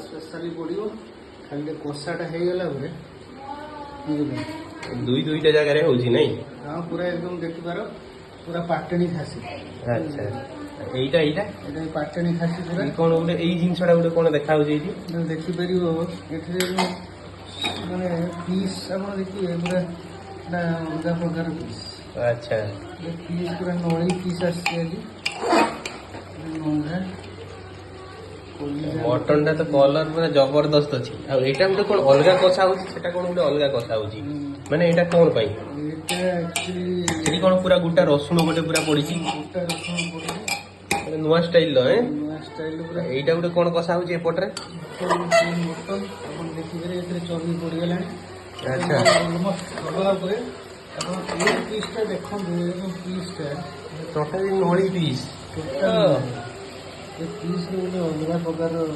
Specially ପଡ଼ିବ ଖାଲି କଷାଟା ହେଇଗଲା ପରେ ଦୁଇଟା ଜାଗାରେ ହଉଛି ନାଇଁ? ହଁ ପୁରା ଏକଦମ ଦେଖିପାର ପୁରା ପାଟଣୀ ଖାସି। ଆଚ୍ଛା ଏଇଟା ଏଇଟା ପାଟଣୀ ଖାସି ପୁରା। କଣ ଗୋଟେ ଏଇ ଜିନିଷଟା ଗୋଟେ କଣ ଦେଖା ହଉଛି ଏଇଠି? ଦେଖିପାରିବ ଏଥିରେ ମାନେ ପିସ୍ ଆପଣ ଦେଖିବେ ପୁରା ଅଲଗା ପ୍ରକାର ପିସ୍। ଆଚ୍ଛା ପିସ୍ ପୁରା ନଳି ପିସ୍ ଆସିଛି ଆଜି ନଙ୍ଗା। ମଟନ ଟା ତ କଲର ପୁରା ଜବରଦସ୍ତ ଅଛି। ଆଉ ଏଇଟା ଗୋଟେ କଣ ଅଲଗା କଷା ହଉଛି, ସେଟା କଣ ଗୋଟେ ଅଲଗା କଷା ହଉଛି ମାନେ ଏଇଟା କଣ ପାଇଁ? ଏଇଟା ଆକ୍ଚୁଆଲି ସେଠି କଣ ପୁରା ଗୋଟା ରସୁଣ ଗୋଟେ ପୁରା ପଡିଛି, ଗୋଟା ରସୁଣ ପଡିଛି ନୂଆ ଷ୍ଟାଇଲ ର। ନୂଆ ଷ୍ଟାଇଲ ପୁରା। ଏଇଟା ଗୋଟେ କଣ କଷା ହଉଛି ଏପଟରେ? ମଟନ ଆପଣ ଦେଖିପାରିବେ ଏଥିରେ ଚର୍ବି ପଡିଗଲାଣି। ଆଚ୍ଛା ହବା ଉପରେ ଆପଣ ଏଇ ପିସ୍ଟା ଦେଖନ୍ତୁ, ଏ ପିସ୍ଟା ଟୋଟାଲି ନଳି ପିସ୍। ଏ ପିସ୍ରେ ଗୋଟେ ଅଲଗା ପ୍ରକାର